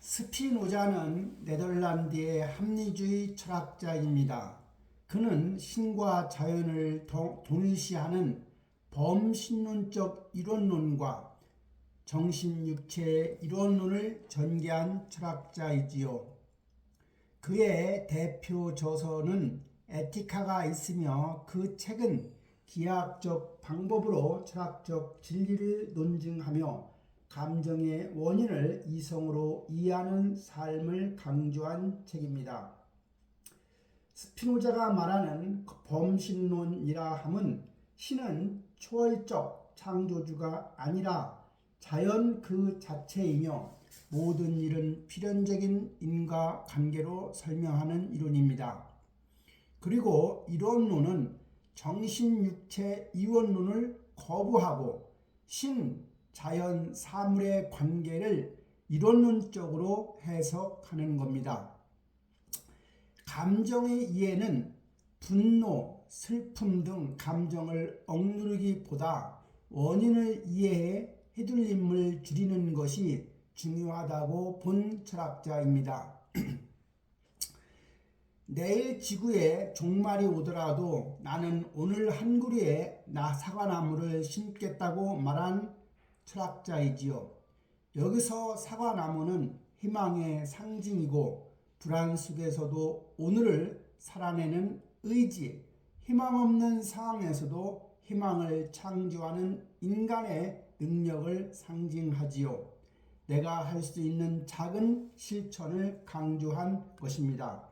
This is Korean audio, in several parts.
스피노자는 네덜란드의 합리주의 철학자입니다. 그는 신과 자연을 동일시하는 범신론적 이론론과 정신육체 이론론을 전개한 철학자이지요. 그의 대표 저서는 에티카가 있으며 그 책은 기하학적 방법으로 철학적 진리를 논증하며 감정의 원인을 이성으로 이해하는 삶을 강조한 책입니다. 스피노자가 말하는 범신론이라 함은 신은 초월적 창조주가 아니라 자연 그 자체이며 모든 일은 필연적인 인과관계로 설명하는 이론입니다. 그리고 이론론은 정신육체 이원론을 거부하고 신, 자연, 사물의 관계를 이론론적으로 해석하는 겁니다. 감정의 이해는 분노, 슬픔 등 감정을 억누르기보다 원인을 이해해 휘둘림을 줄이는 것이 중요하다고 본 철학자입니다. 내일 지구에 종말이 오더라도 나는 오늘 한 그루에 사과나무를 심겠다고 말한 철학자이지요. 여기서 사과나무는 희망의 상징이고 불안 속에서도 오늘을 살아내는 의지, 희망 없는 상황에서도 희망을 창조하는 인간의 능력을 상징하지요. 내가 할 수 있는 작은 실천을 강조한 것입니다.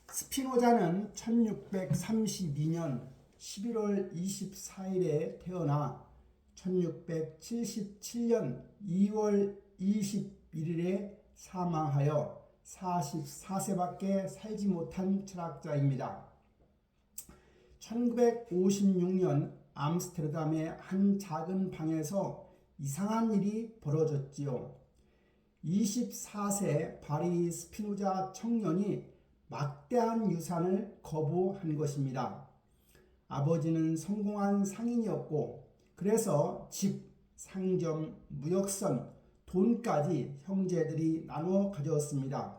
스피노자는 1632년 11월 24일에 태어나 1677년 2월 21일에 사망하여 44세밖에 살지 못한 철학자입니다. 1956년 암스테르담의 한 작은 방에서 이상한 일이 벌어졌지요. 24세 바리 스피노자 청년이 막대한 유산을 거부한 것입니다. 아버지는 성공한 상인이었고 그래서 집, 상점, 무역선, 돈까지 형제들이 나눠 가졌습니다.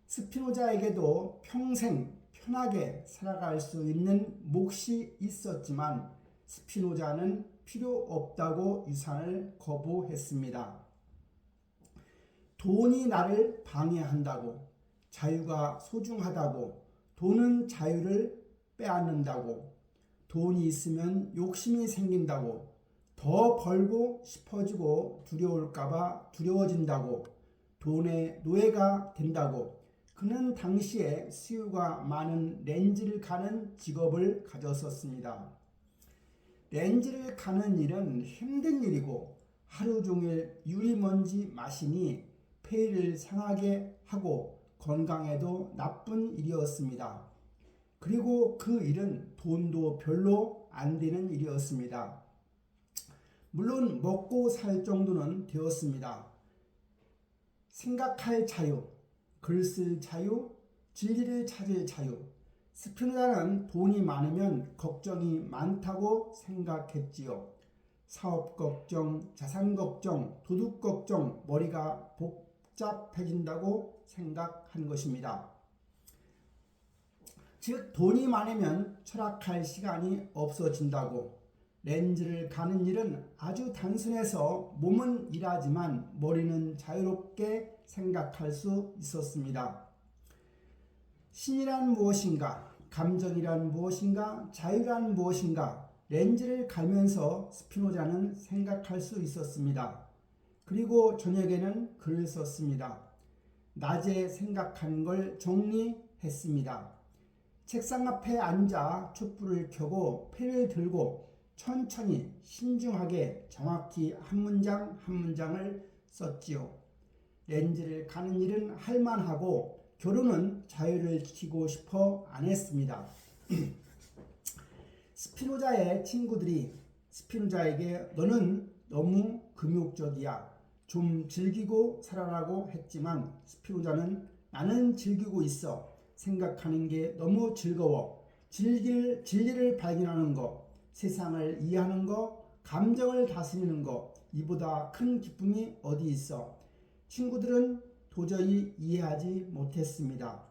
스피노자에게도 평생 편하게 살아갈 수 있는 몫이 있었지만 스피노자는 필요 없다고 유산을 거부했습니다. 돈이 나를 방해한다고, 자유가 소중하다고, 돈은 자유를 빼앗는다고, 돈이 있으면 욕심이 생긴다고, 더 벌고 싶어지고 두려울까봐 두려워진다고, 돈의 노예가 된다고, 그는 당시에 수요가 많은 렌즈를 가는 직업을 가졌었습니다. 렌즈를 가는 일은 힘든 일이고 하루 종일 유리먼지 마시니 폐를 상하게 하고 건강에도 나쁜 일이었습니다. 그리고 그 일은 돈도 별로 안 되는 일이었습니다. 물론 먹고 살 정도는 되었습니다. 생각할 자유, 글 쓸 자유, 진리를 찾을 자유. 스피노자는 돈이 많으면 걱정이 많다고 생각했지요. 사업 걱정, 자산 걱정, 도둑 걱정, 머리가 복잡해진다고 생각한 것입니다. 즉 돈이 많으면 철학할 시간이 없어진다고. 렌즈를 가는 일은 아주 단순해서 몸은 일하지만 머리는 자유롭게 생각할 수 있었습니다. 신이란 무엇인가? 감정이란 무엇인가? 자유란 무엇인가? 렌즈를 갈면서 스피노자는 생각할 수 있었습니다. 그리고 저녁에는 글을 썼습니다. 낮에 생각한 걸 정리했습니다. 책상 앞에 앉아 촛불을 켜고 펜을 들고 천천히 신중하게 정확히 한 문장 한 문장을 썼지요. 렌즈를 가는 일은 할만하고 결혼은 자유를 지키고 싶어 안 했습니다. 스피노자의 친구들이 스피노자에게 너는 너무 금욕적이야. 좀 즐기고 살아라고 했지만 스피노자는 나는 즐기고 있어. 생각하는 게 너무 즐거워. 진리를 발견하는 것, 세상을 이해하는 것, 감정을 다스리는 것, 이보다 큰 기쁨이 어디 있어. 친구들은 도저히 이해하지 못했습니다.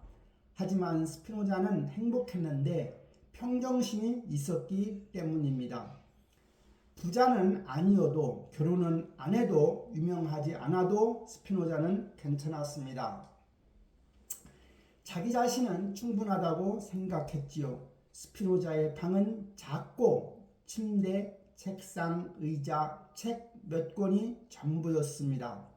하지만 스피노자는 행복했는데 평정심이 있었기 때문입니다. 부자는 아니어도 결혼은 안 해도 유명하지 않아도 스피노자는 괜찮았습니다. 자기 자신은 충분하다고 생각했지요. 스피노자의 방은 작고 침대, 책상, 의자, 책 몇 권이 전부였습니다.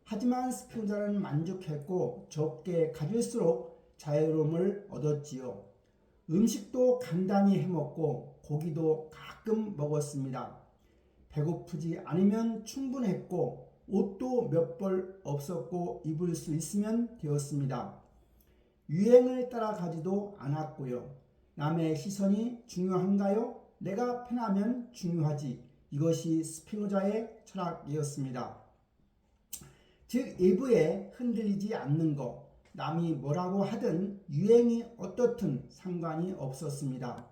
하지만 스피노자는 만족했고 적게 가질수록 자유로움을 얻었지요. 음식도 간단히 해먹고 고기도 가끔 먹었습니다. 배고프지 않으면 충분했고 옷도 몇 벌 없었고 입을 수 있으면 되었습니다. 유행을 따라가지도 않았고요. 남의 시선이 중요한가요? 내가 편하면 중요하지. 이것이 스피노자의 철학이었습니다. 즉 일부에 흔들리지 않는 것, 남이 뭐라고 하든 유행이 어떻든 상관이 없었습니다.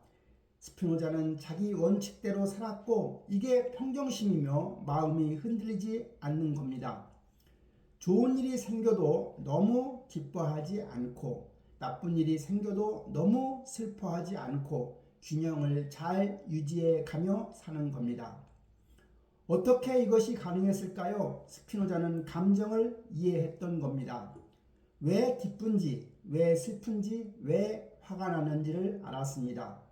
스피노자는 자기 원칙대로 살았고 이게 평정심이며 마음이 흔들리지 않는 겁니다. 좋은 일이 생겨도 너무 기뻐하지 않고 나쁜 일이 생겨도 너무 슬퍼하지 않고 균형을 잘 유지해 가며 사는 겁니다. 어떻게 이것이 가능했을까요? 스피노자는 감정을 이해했던 겁니다. 왜 기쁜지, 왜 슬픈지, 왜 화가 나는지를 알았습니다.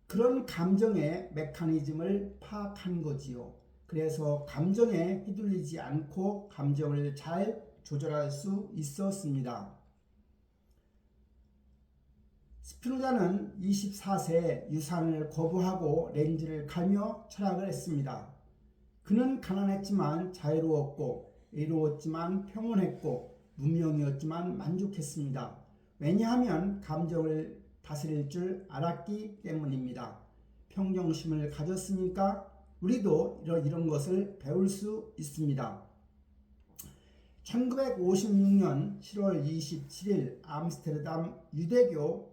그런 감정의 메커니즘을 파악한 거지요. 그래서 감정에 휘둘리지 않고 감정을 잘 조절할 수 있었습니다. 스피노자는 24세에 유산을 거부하고 렌즈를 갈며 철학을 했습니다. 그는 가난했지만 자유로웠고 외로웠지만 평온했고 무명이었지만 만족했습니다. 왜냐하면 감정을 다스릴 줄 알았기 때문입니다. 평정심을 가졌으니까 우리도 이런 것을 배울 수 있습니다. 1956년 7월 27일 암스테르담 유대교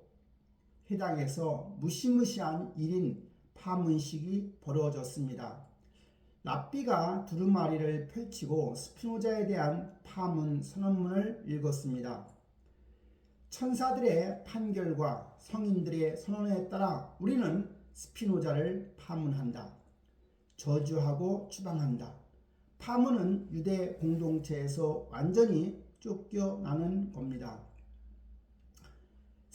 회당에서 무시무시한 1인 파문식이 벌어졌습니다. 랍비가 두루마리를 펼치고 스피노자에 대한 파문 선언문을 읽었습니다. 천사들의 판결과 성인들의 선언에 따라 우리는 스피노자를 파문한다. 저주하고 추방한다. 파문은 유대 공동체에서 완전히 쫓겨나는 겁니다.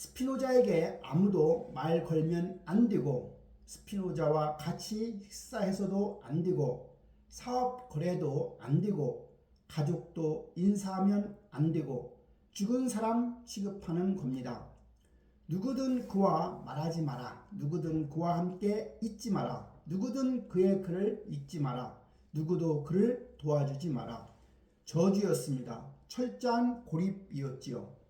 스피노자에게 아무도 말 걸면 안 되고 스피노자와 같이 식사해서도 안 되고 사업 거래도 안 되고 가족도 인사하면 안 되고 죽은 사람 취급하는 겁니다. 누구든 그와 말하지 마라. 누구든 그와 함께 있지 마라. 누구든 그의 글을 읽지 마라. 누구도 그를 도와주지 마라. 저주였습니다. 철저한 고립이었지요.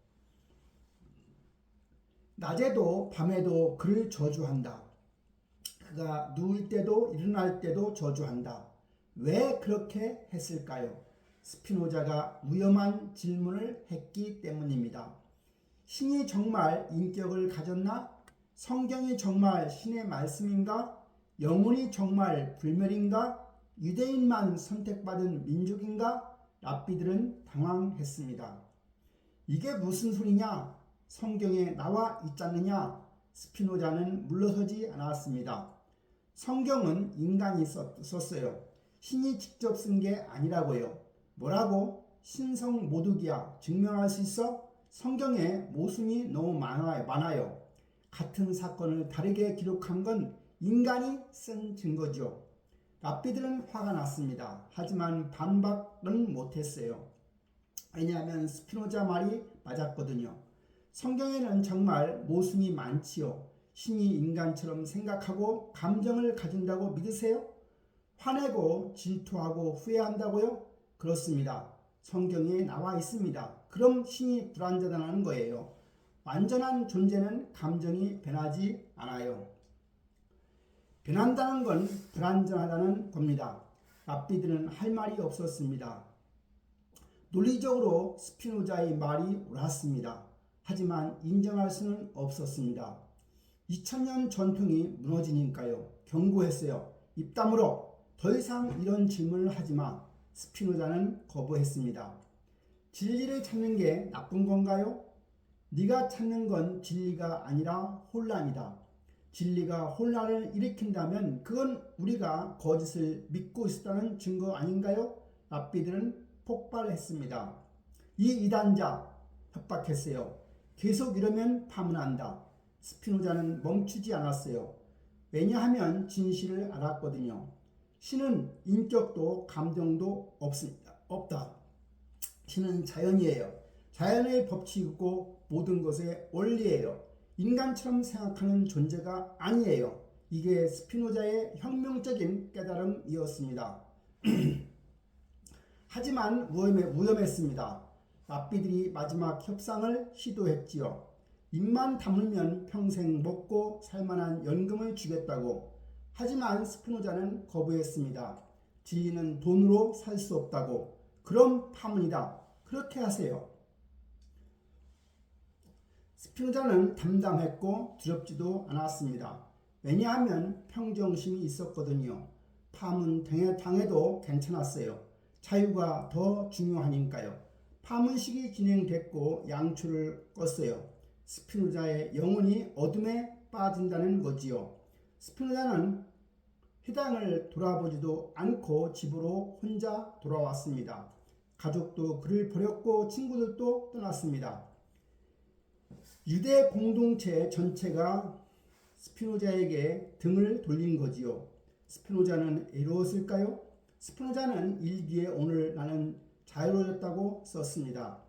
낮에도 밤에도 그를 저주한다. 그가 누울 때도 일어날 때도 저주한다. 왜 그렇게 했을까요? 스피노자가 위험한 질문을 했기 때문입니다. 신이 정말 인격을 가졌나? 성경이 정말 신의 말씀인가? 영혼이 정말 불멸인가? 유대인만 선택받은 민족인가? 랍비들은 당황했습니다. 이게 무슨 소리냐? 성경에 나와 있지 않느냐? 스피노자는 물러서지 않았습니다. 성경은 인간이 썼어요. 신이 직접 쓴 게 아니라고요. 뭐라고? 신성 모독이야. 증명할 수 있어? 성경에 모순이 너무 많아요. 같은 사건을 다르게 기록한 건 인간이 쓴 증거죠. 랍비들은 화가 났습니다. 하지만 반박은 못했어요. 왜냐하면 스피노자 말이 맞았거든요. 성경에는 정말 모순이 많지요. 신이 인간처럼 생각하고 감정을 가진다고 믿으세요? 화내고 질투하고 후회한다고요? 그렇습니다. 성경에 나와 있습니다. 그럼 신이 불완전하다는 거예요. 완전한 존재는 감정이 변하지 않아요. 변한다는 건 불완전하다는 겁니다. 랍비들은 할 말이 없었습니다. 논리적으로 스피노자의 말이 옳았습니다. 하지만 인정할 수는 없었습니다. 2000년 전통이 무너지니까요. 경고했어요. 입 다물어. 더 이상 이런 질문을 하지 마. 스피노자는 거부했습니다. 진리를 찾는 게 나쁜 건가요? 네가 찾는 건 진리가 아니라 혼란이다. 진리가 혼란을 일으킨다면 그건 우리가 거짓을 믿고 있었다는 증거 아닌가요? 랍비들은 폭발했습니다. 이 이단자 협박했어요. 계속 이러면 파문한다. 스피노자는 멈추지 않았어요. 왜냐하면 진실을 알았거든요. 신은 인격도 감정도 없다. 신은 자연이에요. 자연의 법칙이고 모든 것의 원리예요. 인간처럼 생각하는 존재가 아니에요. 이게 스피노자의 혁명적인 깨달음이었습니다. 하지만 위험했습니다. 랍비들이 마지막 협상을 시도했지요. 입만 다물면 평생 먹고 살만한 연금을 주겠다고. 하지만 스피노자는 거부했습니다. 진리는 돈으로 살 수 없다고. 그럼 파문이다. 그렇게 하세요. 스피노자는 담담했고 두렵지도 않았습니다. 왜냐하면 평정심이 있었거든요. 파문 당해도 괜찮았어요. 자유가 더 중요하니까요. 파문식이 진행됐고 양초를 껐어요. 스피노자의 영혼이 어둠에 빠진다는 거지요. 스피노자는 회당을 돌아보지도 않고 집으로 혼자 돌아왔습니다. 가족도 그를 버렸고 친구들도 떠났습니다. 유대 공동체 전체가 스피노자에게 등을 돌린 거지요. 스피노자는 외로웠을까요? 스피노자는 일기에 오늘 나는 자유로워졌다고 썼습니다.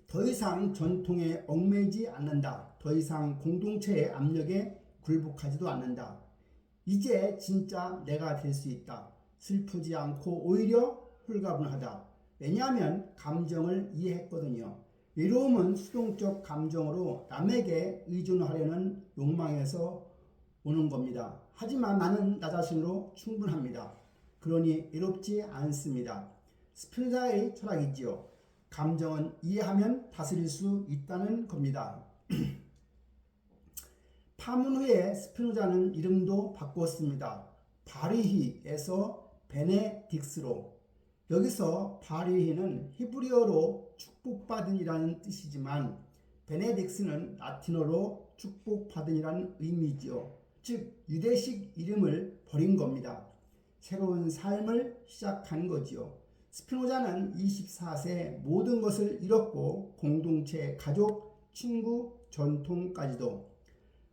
더 이상 전통에 얽매이지 않는다. 더 이상 공동체의 압력에 굴복하지도 않는다. 이제 진짜 내가 될 수 있다. 슬프지 않고 오히려 홀가분하다. 왜냐하면 감정을 이해했거든요. 외로움은 수동적 감정으로 남에게 의존하려는 욕망에서 오는 겁니다. 하지만 나는 나 자신으로 충분합니다. 그러니 외롭지 않습니다. 스피노자의 철학이지요. 감정은 이해하면 다스릴 수 있다는 겁니다. 파문 후에 스피노자는 이름도 바꿨습니다. 바리히에서 베네딕스로. 여기서 바리히는 히브리어로 축복받은이라는 뜻이지만 베네딕스는 라틴어로 축복받은이라는 의미지요. 즉 유대식 이름을 버린 겁니다. 새로운 삶을 시작한 거지요. 스피노자는 24세 모든 것을 잃었고 공동체, 가족, 친구, 전통까지도.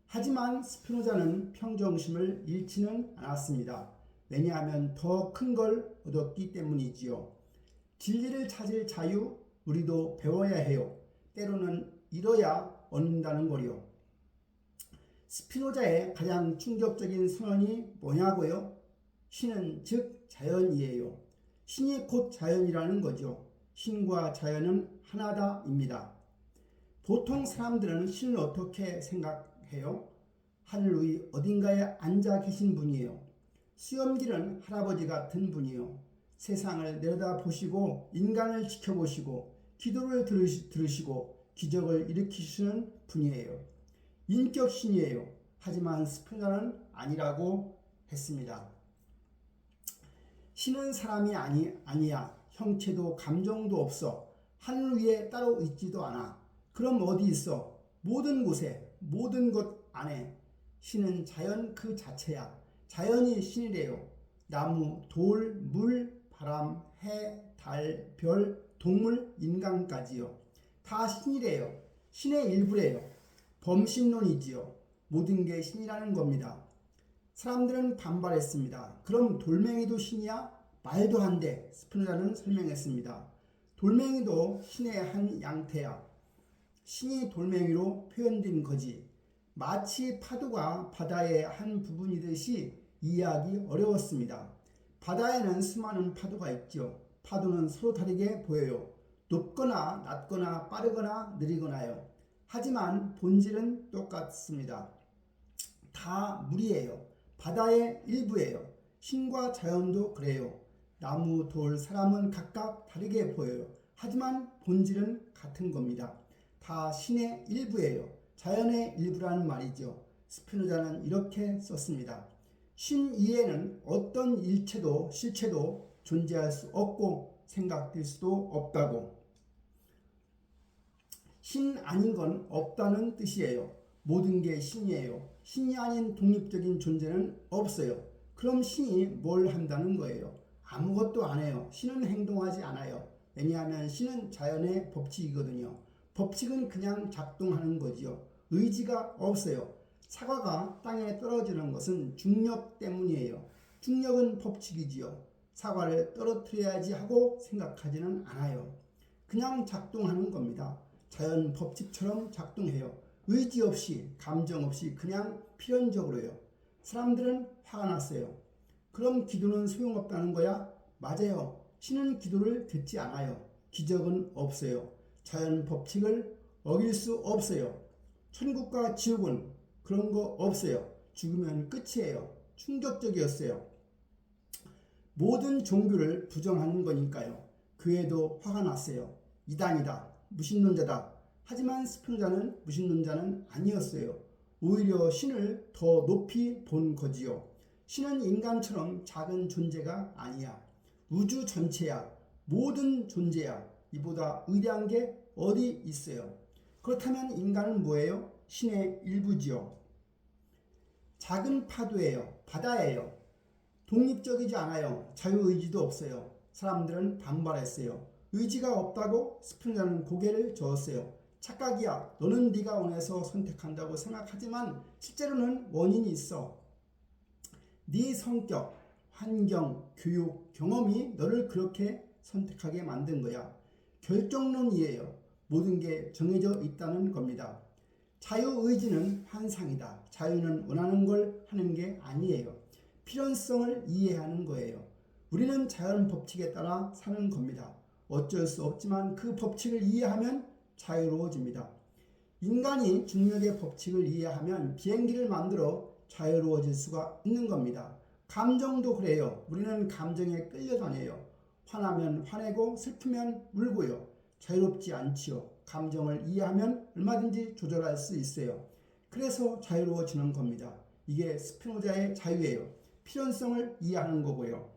하지만 스피노자는 평정심을 잃지는 않았습니다. 왜냐하면 더 큰 걸 얻었기 때문이지요. 진리를 찾을 자유, 우리도 배워야 해요. 때로는 잃어야 얻는다는 거요. 스피노자의 가장 충격적인 선언이 뭐냐고요? 신은 즉 자연이에요. 신이 곧 자연이라는 거죠. 신과 자연은 하나다입니다. 보통 사람들은 신을 어떻게 생각해요? 하늘 위 어딘가에 앉아 계신 분이에요. 수염기는 할아버지 같은 분이요. 세상을 내려다보시고 인간을 지켜보시고 기도를 들으시고 기적을 일으키시는 분이에요. 인격신이에요. 하지만 스피노자는 아니라고 했습니다. 신은 사람이 아니야. 형체도 감정도 없어. 하늘 위에 따로 있지도 않아. 그럼 어디 있어? 모든 곳에, 모든 것 안에. 신은 자연 그 자체야. 자연이 신이래요. 나무, 돌, 물, 바람, 해, 달, 별, 동물, 인간까지요. 다 신이래요. 신의 일부래요. 범신론이지요. 모든 게 신이라는 겁니다. 사람들은 반발했습니다. 그럼 돌멩이도 신이야? 말도 안 돼. 스피노자는 설명했습니다. 돌멩이도 신의 한 양태야. 신이 돌멩이로 표현된 거지. 마치 파도가 바다의 한 부분이듯이 이해하기 어려웠습니다. 바다에는 수많은 파도가 있죠. 파도는 서로 다르게 보여요. 높거나 낮거나 빠르거나 느리거나요. 하지만 본질은 똑같습니다. 다 물이에요. 바다의 일부예요. 신과 자연도 그래요. 나무, 돌, 사람은 각각 다르게 보여요. 하지만 본질은 같은 겁니다. 다 신의 일부예요. 자연의 일부라는 말이죠. 스피노자는 이렇게 썼습니다. 신 이에는 어떤 일체도 실체도 존재할 수 없고 생각될 수도 없다고. 신 아닌 건 없다는 뜻이에요. 모든 게 신이에요. 신이 아닌 독립적인 존재는 없어요. 그럼 신이 뭘 한다는 거예요? 아무것도 안 해요. 신은 행동하지 않아요. 왜냐하면 신은 자연의 법칙이거든요. 법칙은 그냥 작동하는 거지요. 의지가 없어요. 사과가 땅에 떨어지는 것은 중력 때문이에요. 중력은 법칙이지요. 사과를 떨어뜨려야지 하고 생각하지는 않아요. 그냥 작동하는 겁니다. 자연 법칙처럼 작동해요. 의지 없이, 감정 없이 그냥 필연적으로요. 사람들은 화가 났어요. 그럼 기도는 소용없다는 거야? 맞아요. 신은 기도를 듣지 않아요. 기적은 없어요. 자연 법칙을 어길 수 없어요. 천국과 지옥은 그런 거 없어요. 죽으면 끝이에요. 충격적이었어요. 모든 종교를 부정하는 거니까요. 그에도 화가 났어요. 이단이다. 무신론자다. 하지만 스피노자는 무신론자는 아니었어요. 오히려 신을 더 높이 본 거지요. 신은 인간처럼 작은 존재가 아니야. 우주 전체야. 모든 존재야. 이보다 위대한 게 어디 있어요. 그렇다면 인간은 뭐예요? 신의 일부지요. 작은 파도예요. 바다예요. 독립적이지 않아요. 자유의지도 없어요. 사람들은 반발했어요. 의지가 없다고? 스피노자는 고개를 저었어요. 착각이야. 너는 네가 원해서 선택한다고 생각하지만 실제로는 원인이 있어. 네 성격, 환경, 교육, 경험이 너를 그렇게 선택하게 만든 거야. 결정론이에요. 모든 게 정해져 있다는 겁니다. 자유의지는 환상이다. 자유는 원하는 걸 하는 게 아니에요. 필연성을 이해하는 거예요. 우리는 자연 법칙에 따라 사는 겁니다. 어쩔 수 없지만 그 법칙을 이해하면 자유로워집니다. 인간이 중력의 법칙을 이해하면 비행기를 만들어 자유로워질 수가 있는 겁니다. 감정도 그래요. 우리는 감정에 끌려다녀요. 화나면 화내고 슬프면 울고요. 자유롭지 않지요. 감정을 이해하면 얼마든지 조절할 수 있어요. 그래서 자유로워지는 겁니다. 이게 스피노자의 자유예요. 필연성을 이해하는 거고요.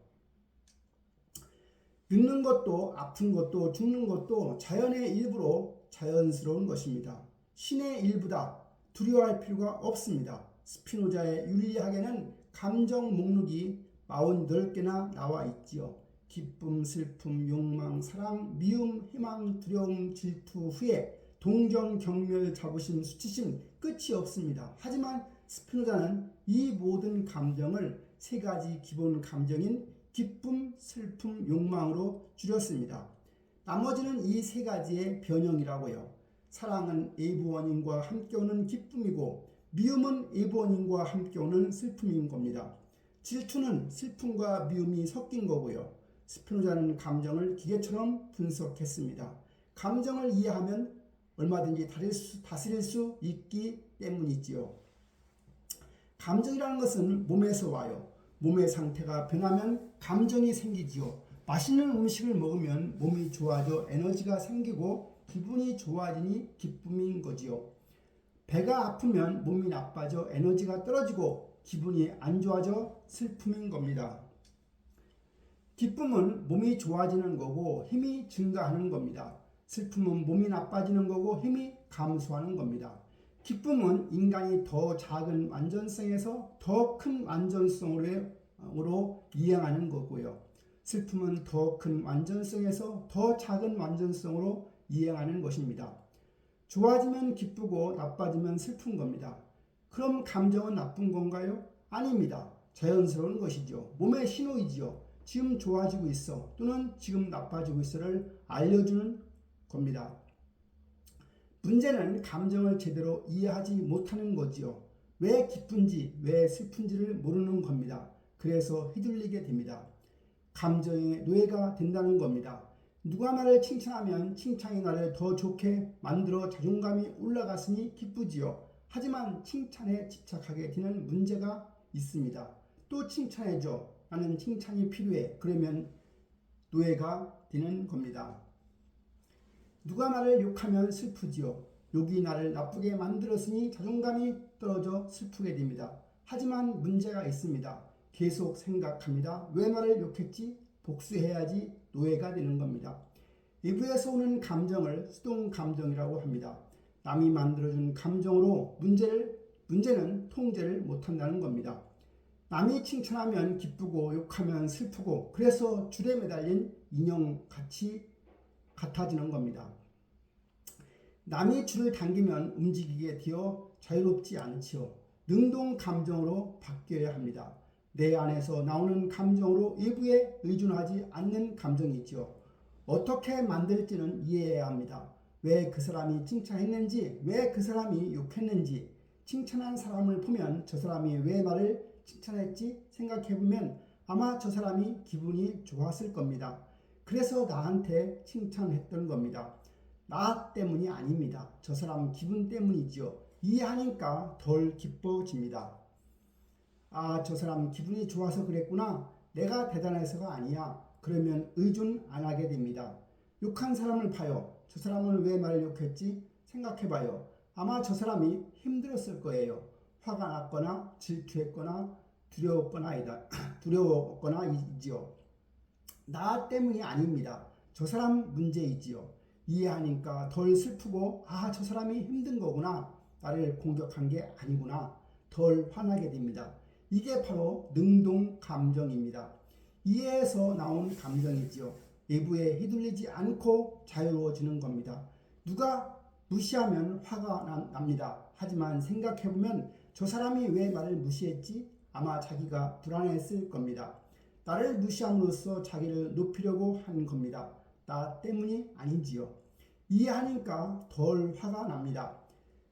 늙는 것도 아픈 것도 죽는 것도 자연의 일부로 자연스러운 것입니다. 신의 일부다. 두려워할 필요가 없습니다. 스피노자의 윤리학에는 감정 목록이 48개나 나와 있지요. 기쁨, 슬픔, 욕망, 사랑, 미움, 희망, 두려움, 질투, 후회, 동정, 경멸, 자부심, 수치심 끝이 없습니다. 하지만 스피노자는 이 모든 감정을 세 가지 기본 감정인 기쁨, 슬픔, 욕망으로 줄였습니다. 나머지는 이 세 가지의 변형이라고요. 사랑은 외부 원인과 함께 오는 기쁨이고 미움은 외부 원인과 함께 오는 슬픔인 겁니다. 질투는 슬픔과 미움이 섞인 거고요. 스피노자는 감정을 기계처럼 분석했습니다. 감정을 이해하면 얼마든지 다스릴 수 있기 때문이지요. 감정이라는 것은 몸에서 와요. 몸의 상태가 변하면 감정이 생기지요. 맛있는 음식을 먹으면 몸이 좋아져 에너지가 생기고 기분이 좋아지니 기쁨인 거지요. 배가 아프면 몸이 나빠져 에너지가 떨어지고 기분이 안 좋아져 슬픔인 겁니다. 기쁨은 몸이 좋아지는 거고 힘이 증가하는 겁니다. 슬픔은 몸이 나빠지는 거고 힘이 감소하는 겁니다. 기쁨은 인간이 더 작은 완전성에서 더 큰 완전성으로 이행하는 거고요. 슬픔은 더 큰 완전성에서 더 작은 완전성으로 이행하는 것입니다. 좋아지면 기쁘고 나빠지면 슬픈 겁니다. 그럼 감정은 나쁜 건가요? 아닙니다. 자연스러운 것이죠. 몸의 신호이지요. 지금 좋아지고 있어 또는 지금 나빠지고 있어를 알려주는 겁니다. 문제는 감정을 제대로 이해하지 못하는 거지요. 왜 기쁜지 왜 슬픈지를 모르는 겁니다. 그래서 휘둘리게 됩니다. 감정의 노예가 된다는 겁니다. 누가 나를 칭찬하면 칭찬이 나를 더 좋게 만들어 자존감이 올라갔으니 기쁘지요. 하지만 칭찬에 집착하게 되는 문제가 있습니다. 또 칭찬해줘. 나는 칭찬이 필요해. 그러면 노예가 되는 겁니다. 누가 나를 욕하면 슬프지요. 욕이 나를 나쁘게 만들었으니 자존감이 떨어져 슬프게 됩니다. 하지만 문제가 있습니다. 계속 생각합니다. 왜 나를 욕했지? 복수해야지 노예가 되는 겁니다. 외부에서 오는 감정을 수동 감정이라고 합니다. 남이 만들어준 감정으로 문제는 통제를 못한다는 겁니다. 남이 칭찬하면 기쁘고 욕하면 슬프고 그래서 줄에 매달린 인형같이 같아지는 겁니다. 남이 줄을 당기면 움직이게 되어 자유롭지 않지요. 능동 감정으로 바뀌어야 합니다. 내 안에서 나오는 감정으로 외부에 의존하지 않는 감정이 있죠. 어떻게 만들지는 이해해야 합니다. 왜 그 사람이 칭찬했는지, 왜 그 사람이 욕했는지, 칭찬한 사람을 보면 저 사람이 왜 나를 칭찬했지 생각해보면 아마 저 사람이 기분이 좋았을 겁니다. 그래서 나한테 칭찬했던 겁니다. 나 때문이 아닙니다. 저 사람 기분 때문이지요. 이해하니까 덜 기뻐집니다. 아, 저 사람 기분이 좋아서 그랬구나. 내가 대단해서가 아니야. 그러면 의존 안 하게 됩니다. 욕한 사람을 봐요. 저 사람은 왜 나를 욕했지? 생각해봐요. 아마 저 사람이 힘들었을 거예요. 화가 났거나 질투했거나 두려웠거나 이지요. 나 때문이 아닙니다. 저 사람 문제이지요. 이해하니까 덜 슬프고 아, 저 사람이 힘든 거구나. 나를 공격한 게 아니구나. 덜 화나게 됩니다. 이게 바로 능동 감정입니다. 이해에서 나온 감정이지요. 외부에 휘둘리지 않고 자유로워지는 겁니다. 누가 무시하면 화가 납니다. 하지만 생각해보면 저 사람이 왜 나를 무시했지? 아마 자기가 불안했을 겁니다. 나를 무시함으로써 자기를 높이려고 한 겁니다. 나 때문이 아니지요. 이해하니까 덜 화가 납니다.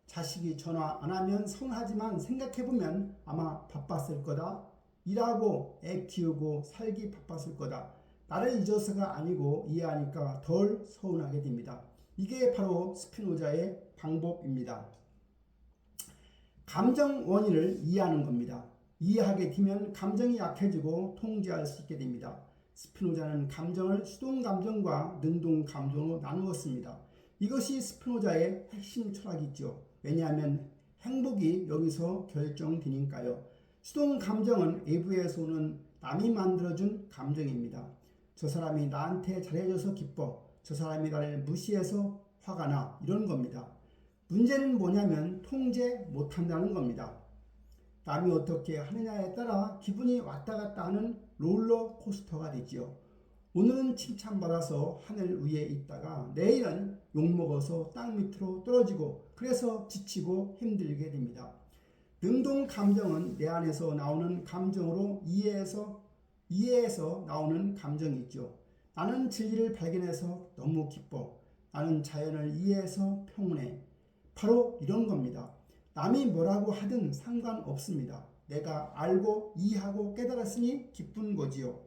자식이 전화 안 하면 서운하지만 생각해보면 아마 바빴을 거다. 일하고 애 키우고 살기 바빴을 거다. 나를 잊어서가 아니고 이해하니까 덜 서운하게 됩니다. 이게 바로 스피노자의 방법입니다. 감정 원인을 이해하는 겁니다. 이해하게 되면 감정이 약해지고 통제할 수 있게 됩니다. 스피노자는 감정을 수동 감정과 능동 감정으로 나누었습니다. 이것이 스피노자의 핵심 철학이죠. 왜냐하면 행복이 여기서 결정되니까요. 수동 감정은 외부에서 오는 남이 만들어준 감정입니다. 저 사람이 나한테 잘해줘서 기뻐. 저 사람이 나를 무시해서 화가 나. 이런 겁니다. 문제는 뭐냐면 통제 못한다는 겁니다. 남이 어떻게 하느냐에 따라 기분이 왔다 갔다 하는 롤러코스터가 되지요. 오늘은 칭찬받아서 하늘 위에 있다가 내일은 욕먹어서 땅 밑으로 떨어지고 그래서 지치고 힘들게 됩니다. 능동 감정은 내 안에서 나오는 감정으로 이해해서 나오는 감정이 있죠. 나는 진리를 발견해서 너무 기뻐. 나는 자연을 이해해서 평온해. 바로 이런 겁니다. 남이 뭐라고 하든 상관없습니다. 내가 알고 이해하고 깨달았으니 기쁜 거지요.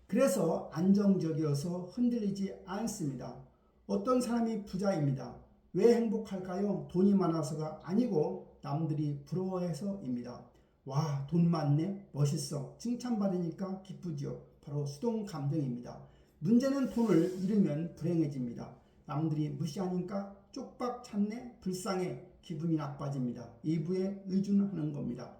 그래서 안정적이어서 흔들리지 않습니다. 어떤 사람이 부자입니다. 왜 행복할까요? 돈이 많아서가 아니고 남들이 부러워해서입니다. 와, 돈 많네, 멋있어, 칭찬받으니까 기쁘지요. 바로 수동 감정입니다. 문제는 돈을 잃으면 불행해집니다. 남들이 무시하니까 쪽박 찾네, 불쌍해, 기분이 나빠집니다. 외부에 의존하는 겁니다.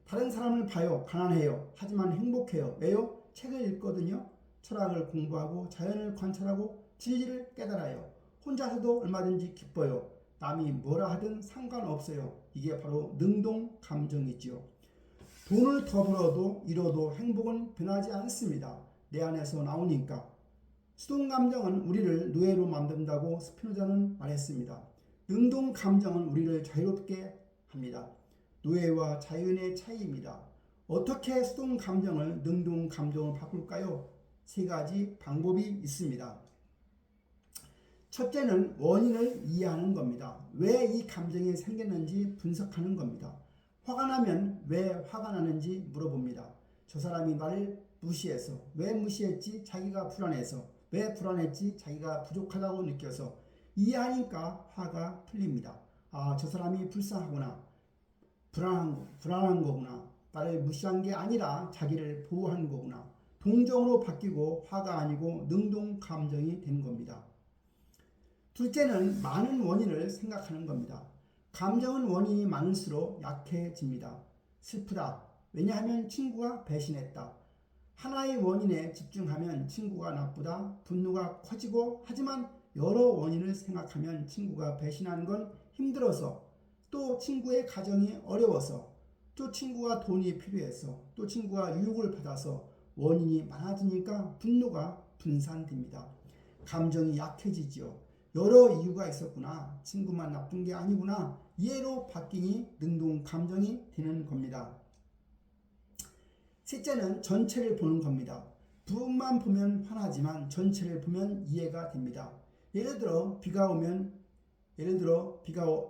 다른 사람을 봐요. 가난해요. 하지만 행복해요. 왜요? 책을 읽거든요. 철학을 공부하고 자연을 관찰하고 진리를 깨달아요. 혼자서도 얼마든지 기뻐요. 남이 뭐라 하든 상관없어요. 이게 바로 능동 감정이지요. 돈을 더 벌어도 잃어도 행복은 변하지 않습니다. 내 안에서 나오니까. 수동 감정은 우리를 노예로 만든다고 스피노자는 말했습니다. 능동 감정은 우리를 자유롭게 합니다. 노예와 자유인의 차이입니다. 어떻게 수동 감정을 능동 감정으로 바꿀까요? 세 가지 방법이 있습니다. 첫째는 원인을 이해하는 겁니다. 왜 이 감정이 생겼는지 분석하는 겁니다. 화가 나면 왜 화가 나는지 물어봅니다. 저 사람이 나를 무시해서, 왜 무시했지? 자기가 불안해서, 왜 불안했지? 자기가 부족하다고 느껴서. 이해하니까 화가 풀립니다. 아, 저 사람이 불쌍하구나. 불안한 거구나. 나를 무시한 게 아니라 자기를 보호한 거구나. 동정으로 바뀌고 화가 아니고 능동 감정이 된 겁니다. 둘째는 많은 원인을 생각하는 겁니다. 감정은 원인이 많을수록 약해집니다. 슬프다. 왜냐하면 친구가 배신했다. 하나의 원인에 집중하면 친구가 나쁘다, 분노가 커지고, 하지만 여러 원인을 생각하면 친구가 배신하는 건 힘들어서, 또 친구의 가정이 어려워서, 또 친구가 돈이 필요해서, 또 친구가 유혹을 받아서 원인이 많아지니까 분노가 분산됩니다. 감정이 약해지지요. 여러 이유가 있었구나. 친구만 나쁜 게 아니구나. 이해로 바뀌니 능동 감정이 되는 겁니다. 셋째는 전체를 보는 겁니다. 부분만 보면 화나지만 전체를 보면 이해가 됩니다. 예를 들어 비가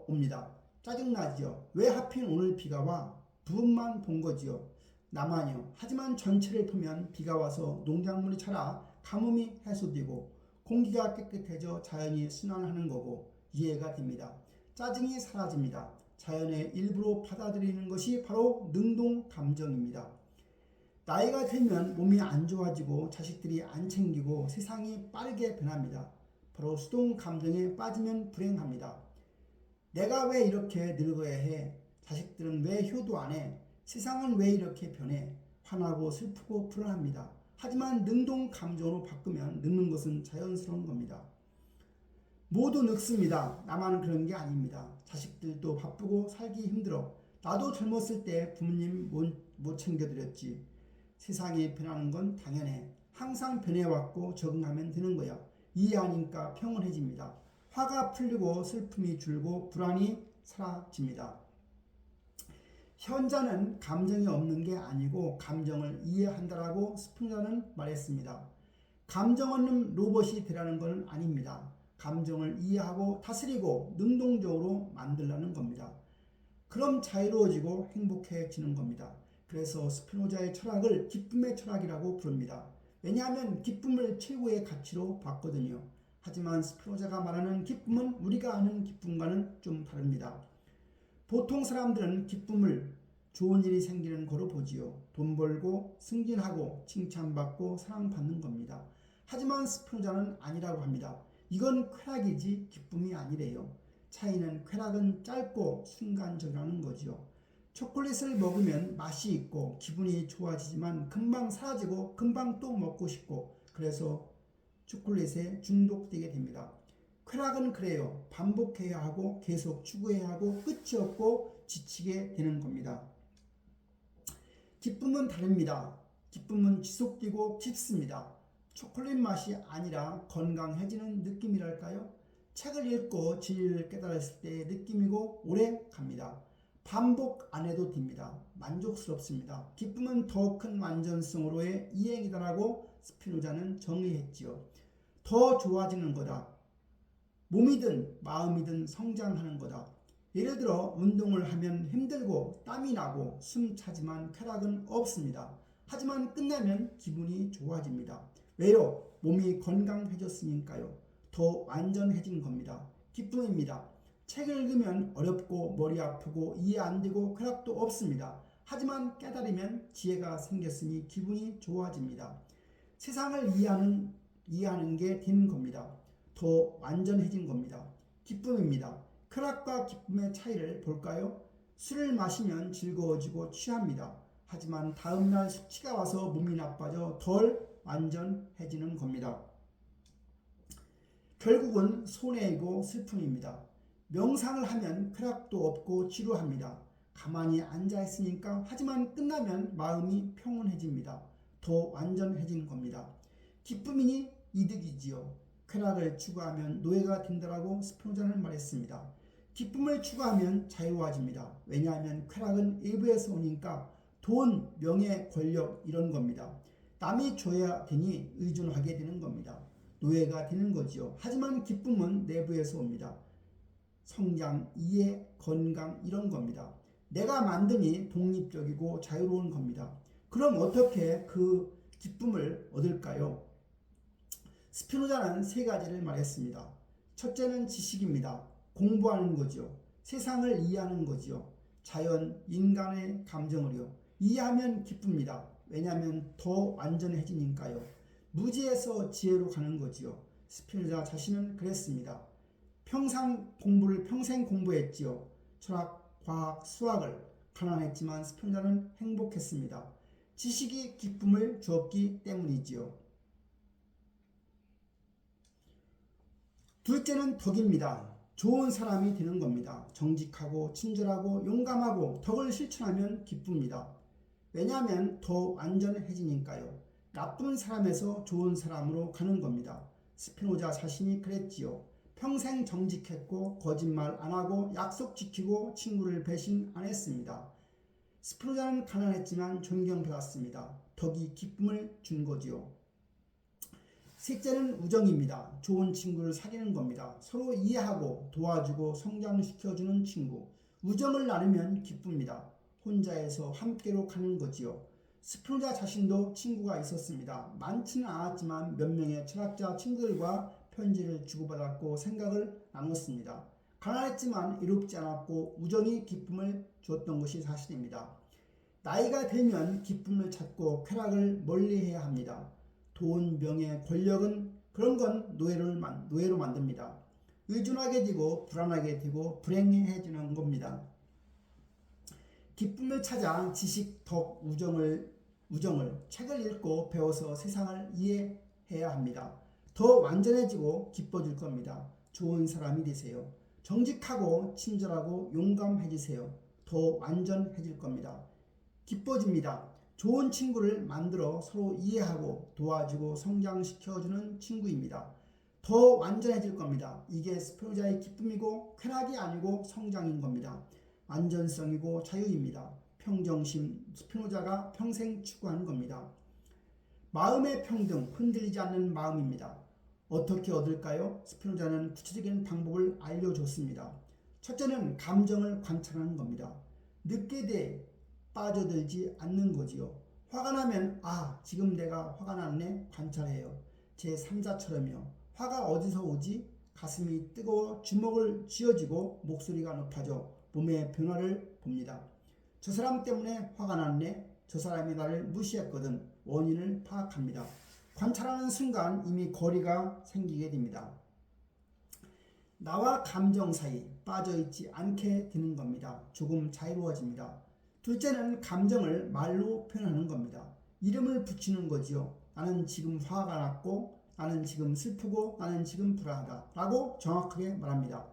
옵니다. 짜증나지요. 왜 하필 오늘 비가 와? 부분만 본 거지요. 나만요. 하지만 전체를 보면 비가 와서 농작물이 자라 가뭄이 해소되고 공기가 깨끗해져 자연이 순환하는 거고 이해가 됩니다. 짜증이 사라집니다. 자연의 일부로 받아들이는 것이 바로 능동 감정입니다. 나이가 들면 몸이 안 좋아지고 자식들이 안 챙기고 세상이 빠르게 변합니다. 바로 수동 감정에 빠지면 불행합니다. 내가 왜 이렇게 늙어야 해? 자식들은 왜 효도 안 해? 세상은 왜 이렇게 변해? 화나고 슬프고 불안합니다. 하지만 능동 감정으로 바꾸면 늙는 것은 자연스러운 겁니다. 모두 늙습니다. 나만 그런 게 아닙니다. 자식들도 바쁘고 살기 힘들어. 나도 젊었을 때 부모님 못 챙겨드렸지. 세상이 변하는 건 당연해. 항상 변해왔고 적응하면 되는 거야. 이해하니까 평온해집니다. 화가 풀리고 슬픔이 줄고 불안이 사라집니다. 현자는 감정이 없는 게 아니고 감정을 이해한다라고 스피노자는 말했습니다. 감정 없는 로봇이 되라는 건 아닙니다. 감정을 이해하고 다스리고 능동적으로 만들라는 겁니다. 그럼 자유로워지고 행복해지는 겁니다. 그래서 스피노자의 철학을 기쁨의 철학이라고 부릅니다. 왜냐하면 기쁨을 최고의 가치로 봤거든요. 하지만 스피노자가 말하는 기쁨은 우리가 아는 기쁨과는 좀 다릅니다. 보통 사람들은 기쁨을 좋은 일이 생기는 거로 보지요. 돈 벌고 승진하고 칭찬받고 사랑받는 겁니다. 하지만 스피노자는 아니라고 합니다. 이건 쾌락이지 기쁨이 아니래요. 차이는 쾌락은 짧고 순간적이라는 거지요. 초콜릿을 먹으면 맛이 있고 기분이 좋아지지만 금방 사라지고 금방 또 먹고 싶고 그래서 초콜릿에 중독되게 됩니다. 쾌락은 그래요. 반복해야 하고 계속 추구해야 하고 끝이 없고 지치게 되는 겁니다. 기쁨은 다릅니다. 기쁨은 지속되고 깊습니다. 초콜릿 맛이 아니라 건강해지는 느낌이랄까요? 책을 읽고 진리를 깨달았을 때의 느낌이고 오래 갑니다. 반복 안 해도 됩니다. 만족스럽습니다. 기쁨은 더 큰 완전성으로의 이행이다라고 스피노자는 정의했지요. 더 좋아지는 거다. 몸이든 마음이든 성장하는 거다. 예를 들어 운동을 하면 힘들고 땀이 나고 숨 차지만 쾌락은 없습니다. 하지만 끝나면 기분이 좋아집니다. 왜요? 몸이 건강해졌으니까요. 더 완전해진 겁니다. 기쁨입니다. 책을 읽으면 어렵고 머리 아프고 이해 안 되고 쾌락도 없습니다. 하지만 깨달으면 지혜가 생겼으니 기분이 좋아집니다. 세상을 이해하는 게 된 겁니다. 더 완전해진 겁니다. 기쁨입니다. 쾌락과 기쁨의 차이를 볼까요? 술을 마시면 즐거워지고 취합니다. 하지만 다음날 숙취가 와서 몸이 나빠져 덜 완전해지는 겁니다. 결국은 손해이고 슬픔입니다. 명상을 하면 쾌락도 없고 지루합니다. 가만히 앉아있으니까 하지만 끝나면 마음이 평온해집니다. 더 완전해진 겁니다. 기쁨이니 이득이지요. 쾌락을 추구하면 노예가 된다라고 스피노자는 말했습니다. 기쁨을 추구하면 자유로워집니다. 왜냐하면 쾌락은 외부에서 오니까 돈, 명예, 권력 이런 겁니다. 남이 줘야 되니 의존하게 되는 겁니다. 노예가 되는 거지요. 하지만 기쁨은 내부에서 옵니다. 성장, 이해, 건강 이런 겁니다. 내가 만드니 독립적이고 자유로운 겁니다. 그럼 어떻게 그 기쁨을 얻을까요? 스피노자는 세 가지를 말했습니다. 첫째는 지식입니다. 공부하는 거죠. 세상을 이해하는 거죠. 자연, 인간의 감정을요. 이해하면 기쁩니다. 왜냐하면 더 완전해지니까요. 무지에서 지혜로 가는 거지요. 스피노자 자신은 그랬습니다. 평생 공부했지요. 철학, 과학, 수학을 가난했지만 스피노자는 행복했습니다. 지식이 기쁨을 주었기 때문이지요. 둘째는 덕입니다. 좋은 사람이 되는 겁니다. 정직하고 친절하고 용감하고 덕을 실천하면 기쁩니다. 왜냐하면 더 완전해지니까요. 나쁜 사람에서 좋은 사람으로 가는 겁니다. 스피노자 자신이 그랬지요. 평생 정직했고 거짓말 안 하고 약속 지키고 친구를 배신 안 했습니다. 스피노자는 가난했지만 존경받았습니다. 덕이 기쁨을 준 거지요. 셋째는 우정입니다. 좋은 친구를 사귀는 겁니다. 서로 이해하고 도와주고 성장시켜주는 친구. 우정을 나누면 기쁩니다. 혼자에서 함께로 가는 거지요. 스피노자 자신도 친구가 있었습니다. 많지는 않았지만 몇 명의 철학자 친구들과 편지를 주고받았고 생각을 나눴습니다. 가난했지만 이롭지 않았고 우정이 기쁨을 주었던 것이 사실입니다. 나이가 들면 기쁨을 찾고 쾌락을 멀리해야 합니다. 돈, 명예, 권력은 그런 건 노예로 만듭니다. 의존하게 되고 불안하게 되고 불행해지는 겁니다. 기쁨을 찾아 지식, 덕, 우정을 책을 읽고 배워서 세상을 이해해야 합니다. 더 완전해지고 기뻐질 겁니다. 좋은 사람이 되세요. 정직하고 친절하고 용감해지세요. 더 완전해질 겁니다. 기뻐집니다. 좋은 친구를 만들어 서로 이해하고 도와주고 성장시켜주는 친구입니다. 더 완전해질 겁니다. 이게 스피노자의 기쁨이고 쾌락이 아니고 성장인 겁니다. 안전성이고 자유입니다. 평정심, 스피노자가 평생 추구하는 겁니다. 마음의 평등, 흔들리지 않는 마음입니다. 어떻게 얻을까요? 스피노자는 구체적인 방법을 알려줬습니다. 첫째는 감정을 관찰하는 겁니다. 늦게 돼 빠져들지 않는 거지요. 화가 나면 지금 내가 화가 났네 관찰해요. 제 3자처럼요. 화가 어디서 오지? 가슴이 뜨거워 주먹을 쥐어쥐고 목소리가 높아져 몸의 변화를 봅니다. 저 사람 때문에 화가 났네. 저 사람이 나를 무시했거든. 원인을 파악합니다. 관찰하는 순간 이미 거리가 생기게 됩니다. 나와 감정 사이 빠져있지 않게 되는 겁니다. 조금 자유로워집니다. 둘째는 감정을 말로 표현하는 겁니다. 이름을 붙이는 거지요. 나는 지금 화가 났고 나는 지금 슬프고 나는 지금 불안하다 라고 정확하게 말합니다.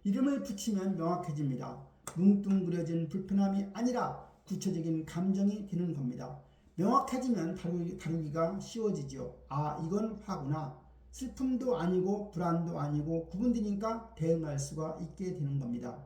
이름을 붙이면 명확해집니다. 뭉뚱그려진 불편함이 아니라 구체적인 감정이 되는 겁니다. 명확해지면 다루기가 쉬워지죠. 이건 화구나. 슬픔도 아니고 불안도 아니고 구분되니까 대응할 수가 있게 되는 겁니다.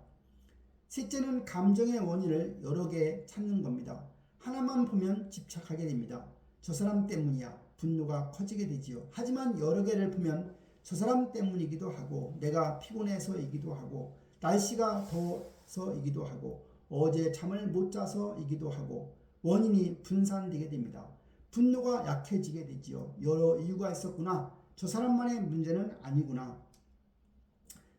셋째는 감정의 원인을 여러 개 찾는 겁니다. 하나만 보면 집착하게 됩니다. 저 사람 때문이야. 분노가 커지게 되지요. 하지만 여러 개를 보면 저 사람 때문이기도 하고 내가 피곤해서이기도 하고 날씨가 더워서이기도 하고 어제 잠을 못 자서이기도 하고 원인이 분산되게 됩니다. 분노가 약해지게 되지요. 여러 이유가 있었구나. 저 사람만의 문제는 아니구나.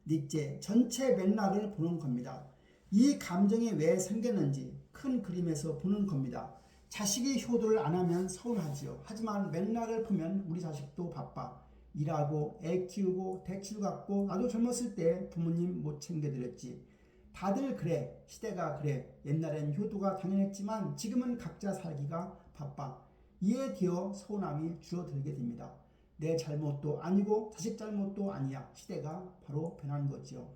넷째, 전체 맥락을 보는 겁니다. 이 감정이 왜 생겼는지 큰 그림에서 보는 겁니다. 자식이 효도를 안 하면 서운하지요. 하지만 맥락을 보면 우리 자식도 바빠. 일하고 애 키우고 대출 갚고 나도 젊었을 때 부모님 못 챙겨드렸지. 다들 그래. 시대가 그래. 옛날엔 효도가 당연했지만 지금은 각자 살기가 바빠. 이에 되어 서운함이 줄어들게 됩니다. 내 잘못도 아니고 자식 잘못도 아니야. 시대가 바로 변한 거지요.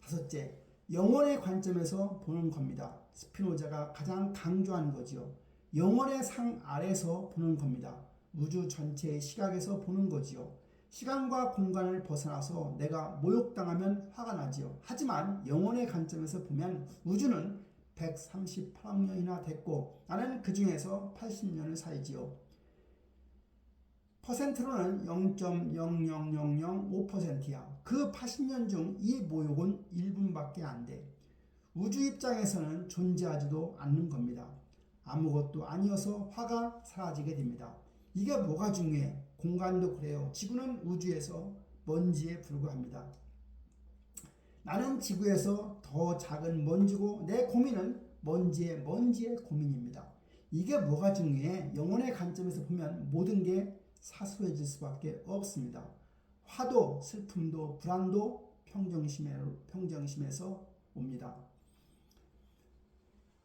다섯째, 영혼의 관점에서 보는 겁니다. 스피노자가 가장 강조하는 거지요. 영혼의 상 아래서 보는 겁니다. 우주 전체의 시각에서 보는 거지요. 시간과 공간을 벗어나서 내가 모욕당하면 화가 나지요. 하지만 영혼의 관점에서 보면 우주는 138억 년이나 됐고 나는 그 중에서 80년을 살지요. 퍼센트로는 0.00005%야. 그 80년 중 이 모욕은 1분밖에 안 돼. 우주 입장에서는 존재하지도 않는 겁니다. 아무것도 아니어서 화가 사라지게 됩니다. 이게 뭐가 중요해? 공간도 그래요. 지구는 우주에서 먼지에 불과합니다. 나는 지구에서 더 작은 먼지고 내 고민은 먼지의 고민입니다. 이게 뭐가 중요해? 영혼의 관점에서 보면 모든 게 사소해질 수밖에 없습니다. 화도 슬픔도 불안도 평정심에서 옵니다.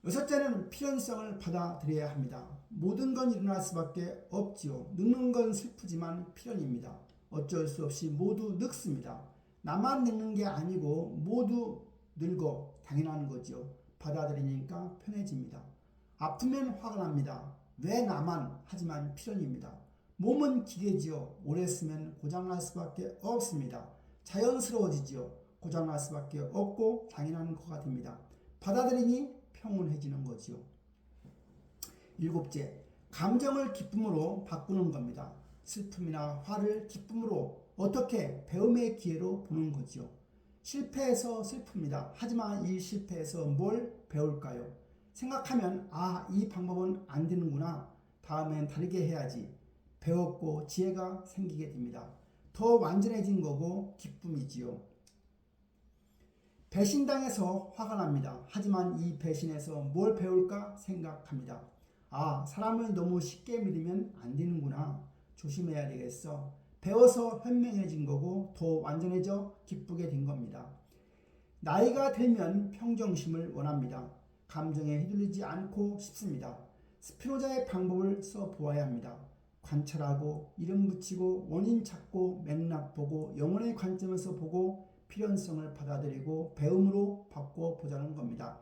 여섯째는 필연성을 받아들여야 합니다. 모든 건 일어날 수밖에 없지요. 늙는 건 슬프지만 필연입니다. 어쩔 수 없이 모두 늙습니다. 나만 늙는 게 아니고 모두 늙어 당연한 거지요. 받아들이니까 편해집니다. 아프면 화가 납니다. 왜 나만? 하지만 필연입니다. 몸은 기계지요. 오래 쓰면 고장날 수밖에 없습니다. 자연스러워지지요. 고장날 수밖에 없고 당연한 거가 됩니다. 받아들이니 평온해지는 거지요. 일곱째, 감정을 기쁨으로 바꾸는 겁니다. 슬픔이나 화를 기쁨으로 어떻게 배움의 기회로 보는 거지요. 실패해서 슬픕니다. 하지만 이 실패에서 뭘 배울까요? 생각하면 이 방법은 안 되는구나. 다음엔 다르게 해야지. 배웠고 지혜가 생기게 됩니다. 더 완전해진 거고 기쁨이지요. 배신당해서 화가 납니다. 하지만 이 배신에서 뭘 배울까 생각합니다. 사람을 너무 쉽게 믿으면 안 되는구나. 조심해야 되겠어. 배워서 현명해진 거고 더 완전해져 기쁘게 된 겁니다. 나이가 들면 평정심을 원합니다. 감정에 휘둘리지 않고 싶습니다. 스피노자의 방법을 써보아야 합니다. 관찰하고 이름 붙이고 원인 찾고 맥락 보고 영혼의 관점에서 보고 필연성을 받아들이고 배움으로 바꿔보자는 겁니다.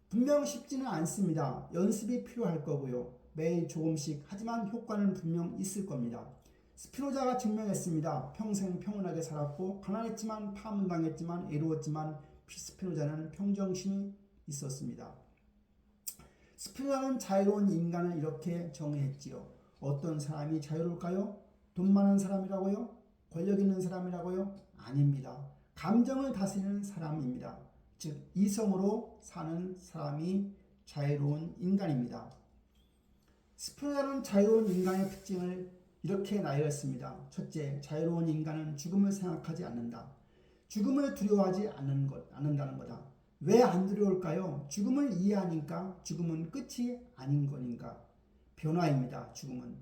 분명 쉽지는 않습니다. 연습이 필요할 거고요. 매일 조금씩 하지만 효과는 분명 있을 겁니다. 스피노자가 증명했습니다. 평생 평온하게 살았고 가난했지만 파문당했지만 애로웠지만 스피노자는 평정심이 있었습니다. 스피노자는 자유로운 인간을 이렇게 정의했지요. 어떤 사람이 자유로울까요? 돈 많은 사람이라고요? 권력 있는 사람이라고요? 아닙니다. 감정을 다스리는 사람입니다. 즉 이성으로 사는 사람이 자유로운 인간입니다. 스피노자는 자유로운 인간의 특징을 이렇게 나열했습니다. 첫째, 자유로운 인간은 죽음을 생각하지 않는다. 죽음을 두려워하지 않는다는 거다. 왜 안 두려울까요? 죽음을 이해하니까. 죽음은 끝이 아닌 거니까. 변화입니다. 죽음은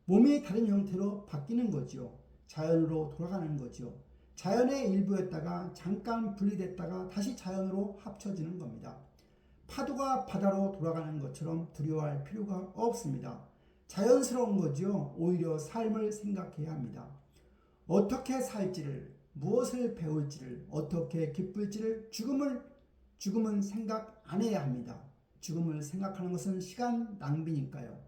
몸이 다른 형태로 바뀌는 거죠. 자연으로 돌아가는 거죠. 자연의 일부였다가 잠깐 분리됐다가 다시 자연으로 합쳐지는 겁니다. 파도가 바다로 돌아가는 것처럼 두려워할 필요가 없습니다. 자연스러운 거죠. 오히려 삶을 생각해야 합니다. 어떻게 살지를, 무엇을 배울지를, 어떻게 기쁠지를 죽음은 생각 안 해야 합니다. 죽음을 생각하는 것은 시간 낭비니까요.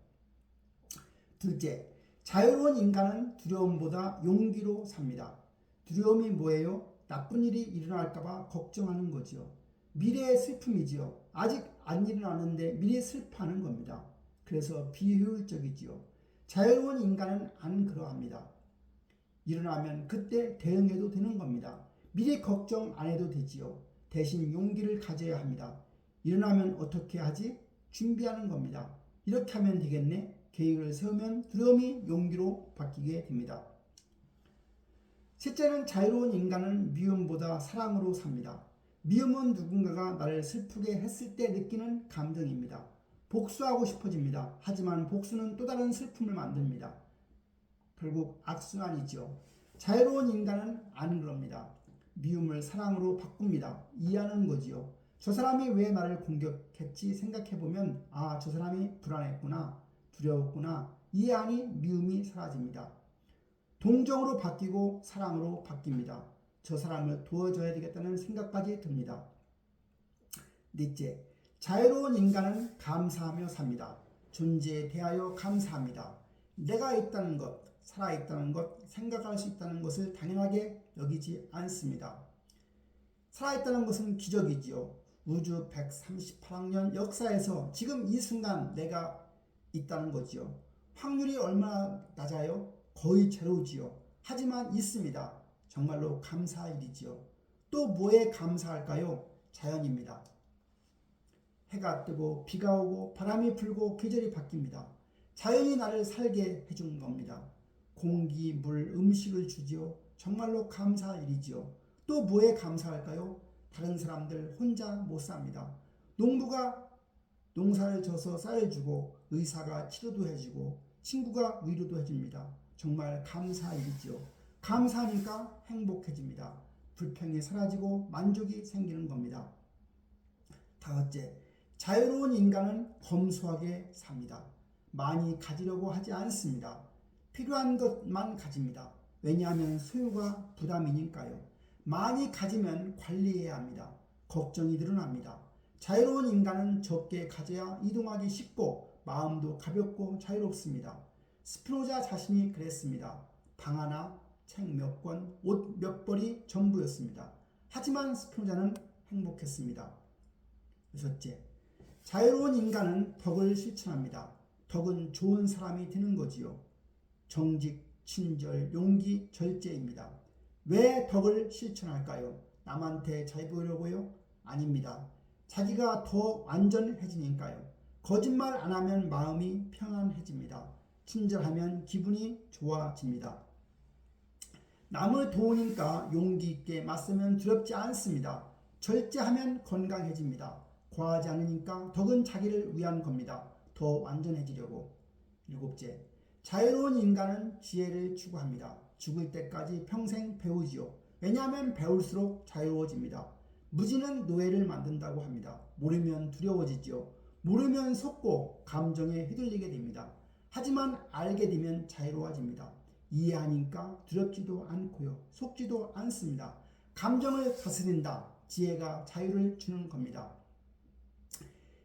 둘째, 자유로운 인간은 두려움보다 용기로 삽니다. 두려움이 뭐예요? 나쁜 일이 일어날까봐 걱정하는 거지요. 미래의 슬픔이지요. 아직 안 일어났는데 미래에 슬퍼하는 겁니다. 그래서 비효율적이지요. 자유로운 인간은 안 그러합니다. 일어나면 그때 대응해도 되는 겁니다. 미래 걱정 안 해도 되지요. 대신 용기를 가져야 합니다. 일어나면 어떻게 하지? 준비하는 겁니다. 이렇게 하면 되겠네. 계획을 세우면 두려움이 용기로 바뀌게 됩니다. 셋째는 자유로운 인간은 미움보다 사랑으로 삽니다. 미움은 누군가가 나를 슬프게 했을 때 느끼는 감정입니다. 복수하고 싶어집니다. 하지만 복수는 또 다른 슬픔을 만듭니다. 결국 악순환이죠. 자유로운 인간은 안 그럽니다. 미움을 사랑으로 바꿉니다. 이해하는 거지요. 저 사람이 왜 나를 공격했지 생각해보면 저 사람이 불안했구나, 두려웠구나, 이해하니 미움이 사라집니다. 동정으로 바뀌고 사랑으로 바뀝니다. 저 사람을 도와줘야 되겠다는 생각까지 듭니다. 넷째, 자유로운 인간은 감사하며 삽니다. 존재에 대하여 감사합니다. 내가 있다는 것, 살아있다는 것, 생각할 수 있다는 것을 당연하게 여기지 않습니다. 살아있다는 것은 기적이지요. 우주 138억 년 역사에서 지금 이 순간 내가 있다는 거지요. 확률이 얼마나 낮아요? 거의 제로지요. 하지만 있습니다. 정말로 감사할 일이지요. 또 뭐에 감사할까요? 자연입니다. 해가 뜨고 비가 오고 바람이 불고 계절이 바뀝니다. 자연이 나를 살게 해준 겁니다. 공기, 물, 음식을 주지요. 정말로 감사할 일이지요. 또 뭐에 감사할까요? 다른 사람들 혼자 못 삽니다. 농부가 농사를 져서 쌀을 주고 의사가 치료도 해주고 친구가 위로도 해줍니다. 정말 감사할 일이지요. 감사하니까 행복해집니다. 불평이 사라지고 만족이 생기는 겁니다. 다섯째, 자유로운 인간은 검소하게 삽니다. 많이 가지려고 하지 않습니다. 필요한 것만 가집니다. 왜냐하면 소유가 부담이니까요. 많이 가지면 관리해야 합니다. 걱정이 늘어납니다. 자유로운 인간은 적게 가져야 이동하기 쉽고 마음도 가볍고 자유롭습니다. 스피노자 자신이 그랬습니다. 방 하나, 책 몇 권, 옷 몇 벌이 전부였습니다. 하지만 스피노자는 행복했습니다. 여섯째, 자유로운 인간은 덕을 실천합니다. 덕은 좋은 사람이 되는 거지요. 정직, 친절, 용기, 절제입니다. 왜 덕을 실천할까요? 남한테 잘 보이려고요? 아닙니다. 자기가 더 완전해지니까요. 거짓말 안 하면 마음이 평안해집니다. 친절하면 기분이 좋아집니다. 남을 도우니까 용기 있게 맞서면 두렵지 않습니다. 절제하면 건강해집니다. 과하지 않으니까 덕은 자기를 위한 겁니다. 더 완전해지려고. 일곱째, 자유로운 인간은 지혜를 추구합니다. 죽을 때까지 평생 배우지요. 왜냐하면 배울수록 자유로워집니다. 무지는 노예를 만든다고 합니다. 모르면 두려워지지요. 모르면 속고 감정에 휘둘리게 됩니다. 하지만 알게 되면 자유로워집니다. 이해하니까 두렵지도 않고요. 속지도 않습니다. 감정을 다스린다. 지혜가 자유를 주는 겁니다.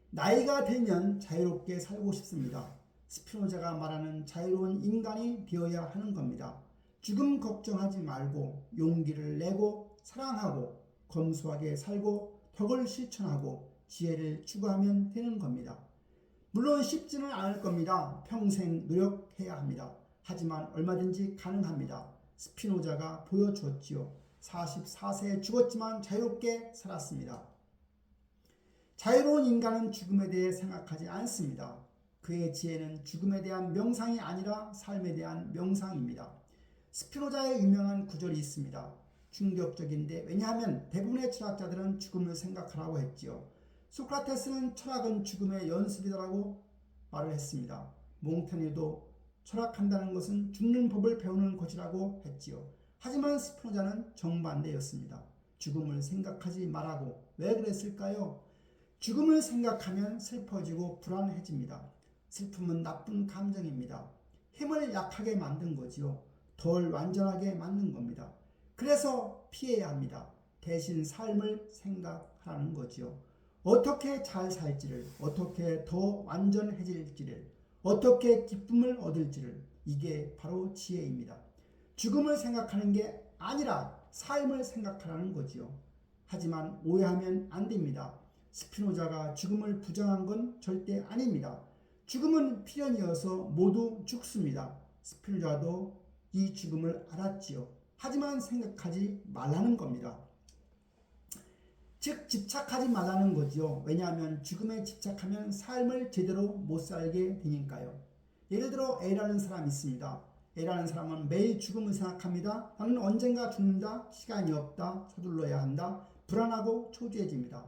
나이가 들면 자유롭게 살고 싶습니다. 스피노자가 말하는 자유로운 인간이 되어야 하는 겁니다. 죽음 걱정하지 말고 용기를 내고 사랑하고 검소하게 살고 덕을 실천하고 지혜를 추구하면 되는 겁니다. 물론 쉽지는 않을 겁니다. 평생 노력해야 합니다. 하지만 얼마든지 가능합니다. 스피노자가 보여주었지요. 44세에 죽었지만 자유롭게 살았습니다. 자유로운 인간은 죽음에 대해 생각하지 않습니다. 그의 지혜는 죽음에 대한 명상이 아니라 삶에 대한 명상입니다. 스피노자의 유명한 구절이 있습니다. 충격적인데 왜냐하면 대부분의 철학자들은 죽음을 생각하라고 했지요. 소크라테스는 철학은 죽음의 연습이라고 말을 했습니다. 몽테뉴도 철학한다는 것은 죽는 법을 배우는 것이라고 했지요. 하지만 스피노자는 정반대였습니다. 죽음을 생각하지 말라고. 왜 그랬을까요? 죽음을 생각하면 슬퍼지고 불안해집니다. 슬픔은 나쁜 감정입니다. 힘을 약하게 만든 거지요. 덜 완전하게 만든 겁니다. 그래서 피해야 합니다. 대신 삶을 생각하라는 거지요. 어떻게 잘 살지를, 어떻게 더 완전해질지를, 어떻게 기쁨을 얻을지를, 이게 바로 지혜입니다. 죽음을 생각하는 게 아니라 삶을 생각하라는 거지요. 하지만 오해하면 안 됩니다. 스피노자가 죽음을 부정한 건 절대 아닙니다. 죽음은 필연이어서 모두 죽습니다. 스피노자도 이 죽음을 알았지요. 하지만 생각하지 말라는 겁니다. 즉 집착하지 말라는 거지요. 왜냐하면 죽음에 집착하면 삶을 제대로 못 살게 되니까요. 예를 들어 A라는 사람이 있습니다. A라는 사람은 매일 죽음을 생각합니다. 나는 언젠가 죽는다. 시간이 없다. 서둘러야 한다. 불안하고 초조해집니다.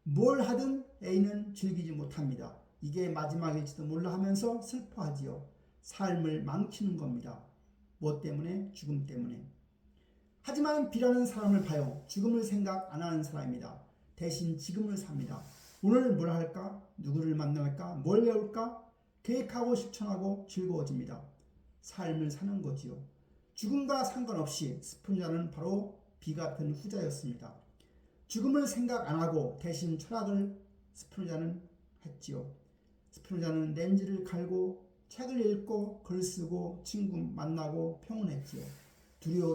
뭘 하든 A는 즐기지 못합니다. 이게 마지막일지도 몰라 하면서 슬퍼하지요. 삶을 망치는 겁니다. 뭐 때문에? 죽음 때문에. 하지만 B라는 사람을 봐요. 죽음을 생각 안 하는 사람입니다. 대신 지금을 삽니다. 오늘 뭘 할까? 누구를 만날까? 뭘 배울까? 계획하고 실천하고 즐거워집니다. 삶을 사는 거지요. 죽음과 상관없이 스피노자는 바로 B 같은 후자였습니다. 죽음을 생각 안 하고 대신 철학을 스피노자는 했지요. 스피노자는 렌즈를 갈고 책을 읽고 글 쓰고 친구 만나고 평온했지요.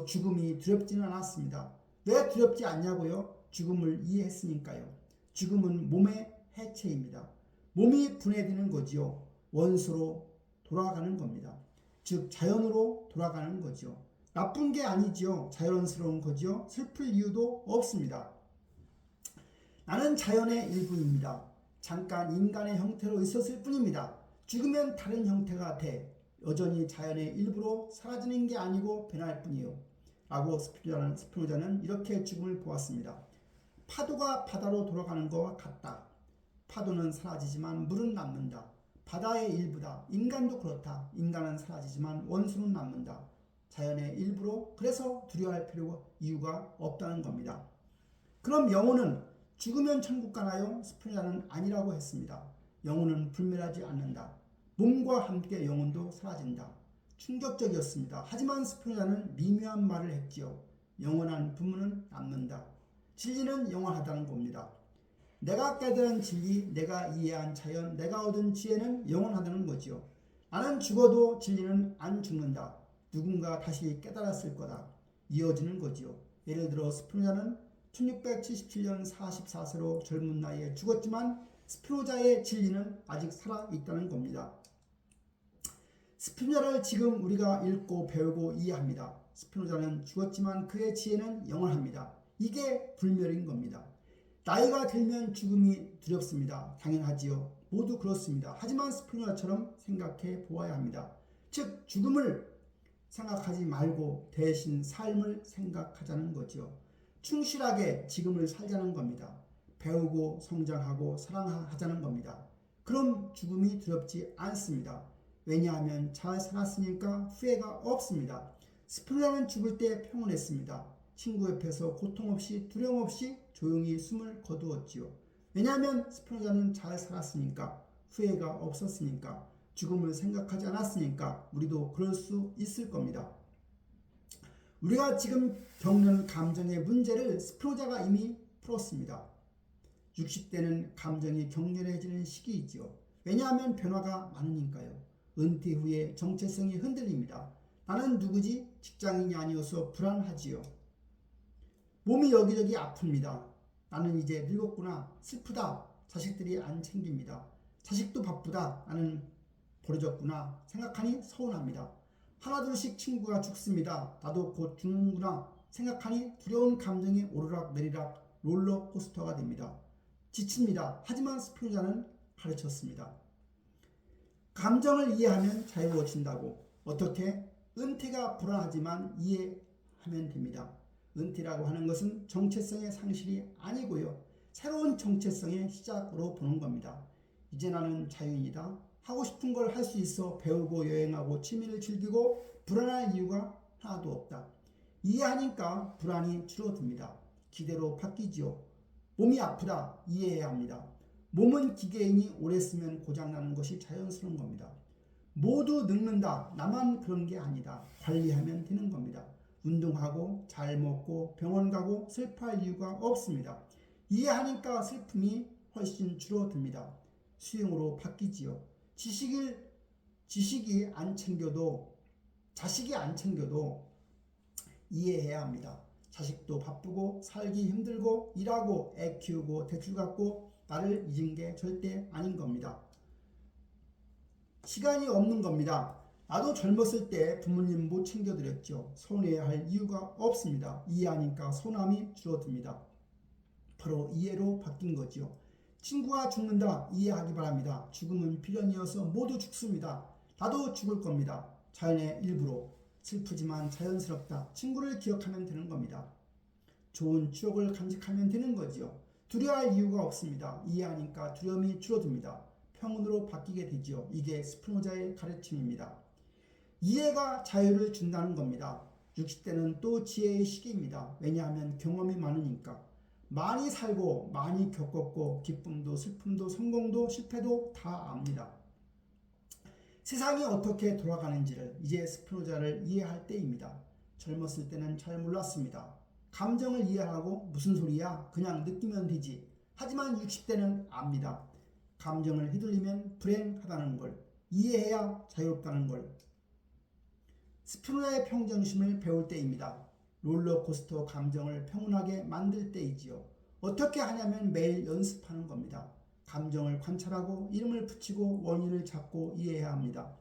죽음이 두렵지는 않았습니다. 왜 두렵지 않냐고요? 죽음을 이해했으니까요. 죽음은 몸의 해체입니다. 몸이 분해되는 거지요. 원소로 돌아가는 겁니다. 즉 자연으로 돌아가는 거지요. 나쁜 게 아니지요. 자연스러운 거지요. 슬플 이유도 없습니다. 나는 자연의 일부입니다. 잠깐 인간의 형태로 있었을 뿐입니다. 죽으면 다른 형태가 돼 여전히 자연의 일부로 사라지는 게 아니고 변할 뿐이요. 라고 스피노자는 이렇게 죽음을 보았습니다. 파도가 바다로 돌아가는 것과 같다. 파도는 사라지지만 물은 남는다. 바다의 일부다. 인간도 그렇다. 인간은 사라지지만 원수는 남는다. 자연의 일부로. 그래서 두려워할 이유가 없다는 겁니다. 그럼 영혼은 죽으면 천국 가나요? 스피노자는 아니라고 했습니다. 영혼은 불멸하지 않는다. 몸과 함께 영혼도 사라진다. 충격적이었습니다. 하지만 스피노자는 미묘한 말을 했지요. 영원한 부문은 남는다. 진리는 영원하다는 겁니다. 내가 깨달은 진리, 내가 이해한 자연, 내가 얻은 지혜는 영원하다는 거지요. 나는 죽어도 진리는 안 죽는다. 누군가 다시 깨달았을 거다. 이어지는 거지요. 예를 들어 스피노자는 1677년 44세로 젊은 나이에 죽었지만 스피노자의 진리는 아직 살아있다는 겁니다. 스피노자를 지금 우리가 읽고 배우고 이해합니다. 스피노자는 죽었지만 그의 지혜는 영원합니다. 이게 불멸인 겁니다. 나이가 들면 죽음이 두렵습니다. 당연하지요. 모두 그렇습니다. 하지만 스피노자처럼 생각해 보아야 합니다. 즉 죽음을 생각하지 말고 대신 삶을 생각하자는 거죠. 충실하게 지금을 살자는 겁니다. 배우고 성장하고 사랑하자는 겁니다. 그럼 죽음이 두렵지 않습니다. 왜냐하면 잘 살았으니까 후회가 없습니다. 스피노자는 죽을 때 평온했습니다. 친구 옆에서 고통 없이 두려움 없이 조용히 숨을 거두었지요. 왜냐하면 스피노자는 잘 살았으니까, 후회가 없었으니까, 죽음을 생각하지 않았으니까 우리도 그럴 수 있을 겁니다. 우리가 지금 겪는 감정의 문제를 스피노자가 이미 풀었습니다. 60대는 감정이 격렬해지는 시기이지요. 왜냐하면 변화가 많으니까요. 은퇴 후에 정체성이 흔들립니다. 나는 누구지? 직장인이 아니어서 불안하지요. 몸이 여기저기 아픕니다. 나는 이제 늙었구나. 슬프다. 자식들이 안 챙깁니다. 자식도 바쁘다. 나는 버려졌구나. 생각하니 서운합니다. 하나둘씩 친구가 죽습니다. 나도 곧 죽는구나. 생각하니 두려운 감정이 오르락 내리락 롤러코스터가 됩니다. 지칩니다. 하지만 스피노자는 가르쳤습니다. 감정을 이해하면 자유로워진다고. 어떻게? 은퇴가 불안하지만 이해하면 됩니다. 은퇴라고 하는 것은 정체성의 상실이 아니고요. 새로운 정체성의 시작으로 보는 겁니다. 이제 나는 자유인이다. 하고 싶은 걸 할 수 있어. 배우고 여행하고 취미를 즐기고 불안할 이유가 하나도 없다. 이해하니까 불안이 줄어듭니다. 기대로 바뀌지요. 몸이 아프다. 이해해야 합니다. 몸은 기계이니 오래 쓰면 고장나는 것이 자연스러운 겁니다. 모두 늙는다. 나만 그런 게 아니다. 관리하면 되는 겁니다. 운동하고 잘 먹고 병원 가고 슬퍼할 이유가 없습니다. 이해하니까 슬픔이 훨씬 줄어듭니다. 수용으로 바뀌지요. 자식이 안 챙겨도 이해해야 합니다. 자식도 바쁘고 살기 힘들고 일하고 애 키우고 대출 갚고 나를 잊은 게 절대 아닌 겁니다. 시간이 없는 겁니다. 나도 젊었을 때 부모님 못 챙겨드렸죠. 서운해야 할 이유가 없습니다. 이해하니까 서운함이 줄어듭니다. 바로 이해로 바뀐 거죠. 친구가 죽는다. 이해하기 바랍니다. 죽음은 필연이어서 모두 죽습니다. 나도 죽을 겁니다. 자연의 일부로. 슬프지만 자연스럽다. 친구를 기억하면 되는 겁니다. 좋은 추억을 간직하면 되는 거지요. 두려워할 이유가 없습니다. 이해하니까 두려움이 줄어듭니다. 평온으로 바뀌게 되지요. 이게 스피노자의 가르침입니다. 이해가 자유를 준다는 겁니다. 60대는 또 지혜의 시기입니다. 왜냐하면 경험이 많으니까. 많이 살고 많이 겪었고 기쁨도 슬픔도 성공도 실패도 다 압니다. 세상이 어떻게 돌아가는지를 이제 스피노자를 이해할 때입니다. 젊었을 때는 잘 몰랐습니다. 감정을 이해하라고? 무슨 소리야? 그냥 느끼면 되지. 하지만 60대는 압니다. 감정을 휘둘리면 불행하다는 걸, 이해해야 자유롭다는 걸. 스피노자의 평정심을 배울 때입니다. 롤러코스터 감정을 평온하게 만들 때이지요. 어떻게 하냐면 매일 연습하는 겁니다. 감정을 관찰하고 이름을 붙이고 원인을 찾고 이해해야 합니다.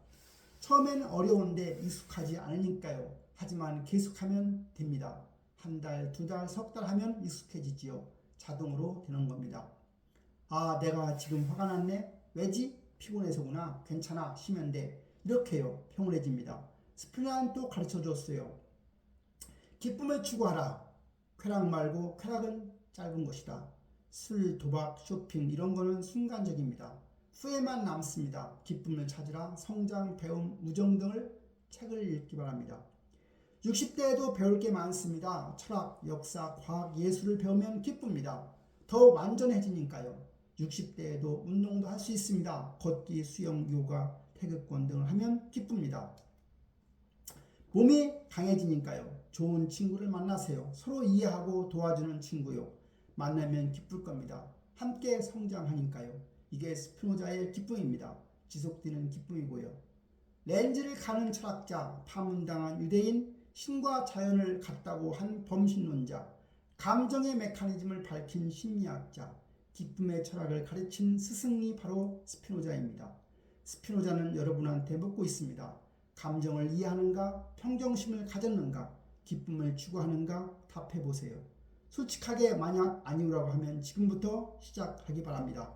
처음엔 어려운데 익숙하지 않으니까요. 하지만 계속하면 됩니다. 한 달, 두 달, 석 달 하면 익숙해지지요. 자동으로 되는 겁니다. 아, 내가 지금 화가 났네? 왜지? 피곤해서구나. 괜찮아. 쉬면 돼. 이렇게요. 평온해집니다. 스피노자는 또 가르쳐줬어요. 기쁨을 추구하라. 쾌락 말고 쾌락은 짧은 것이다. 술, 도박, 쇼핑 이런 거는 순간적입니다. 후회만 남습니다. 기쁨을 찾으라. 성장, 배움, 우정 등을 책을 읽기 바랍니다. 60대에도 배울 게 많습니다. 철학, 역사, 과학, 예술을 배우면 기쁩니다. 더 완전해지니까요. 60대에도 운동도 할 수 있습니다. 걷기, 수영, 요가, 태극권 등을 하면 기쁩니다. 몸이 강해지니까요. 좋은 친구를 만나세요. 서로 이해하고 도와주는 친구요. 만나면 기쁠 겁니다. 함께 성장하니까요. 이게 스피노자의 기쁨입니다. 지속되는 기쁨이고요. 렌즈를 가는 철학자, 파문당한 유대인, 신과 자연을 같다고 한 범신론자, 감정의 메커니즘을 밝힌 심리학자, 기쁨의 철학을 가르친 스승이 바로 스피노자입니다. 스피노자는 여러분한테 묻고 있습니다. 감정을 이해하는가? 평정심을 가졌는가? 기쁨을 추구하는가? 답해보세요. 솔직하게 만약 아니오라고 하면 지금부터 시작하기 바랍니다.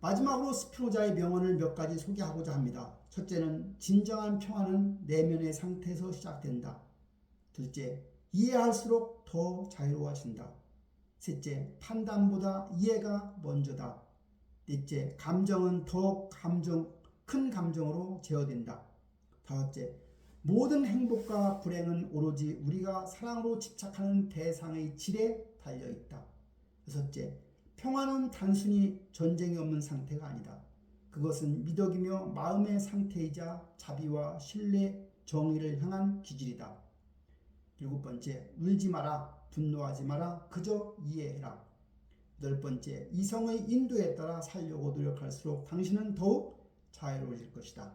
마지막으로 스피노자의 명언을 몇 가지 소개하고자 합니다. 첫째는 진정한 평화는 내면의 상태에서 시작된다. 둘째, 이해할수록 더 자유로워진다. 셋째, 판단보다 이해가 먼저다. 넷째, 감정은 더 큰 감정으로 제어된다. 다섯째, 모든 행복과 불행은 오로지 우리가 사랑으로 집착하는 대상의 질에 달려있다. 여섯째, 평화는 단순히 전쟁이 없는 상태가 아니다. 그것은 미덕이며 마음의 상태이자 자비와 신뢰, 정의를 향한 기질이다. 일곱 번째, 울지 마라, 분노하지 마라, 그저 이해해라. 여덟 번째, 이성의 인도에 따라 살려고 노력할수록 당신은 더욱 자유로워질 것이다.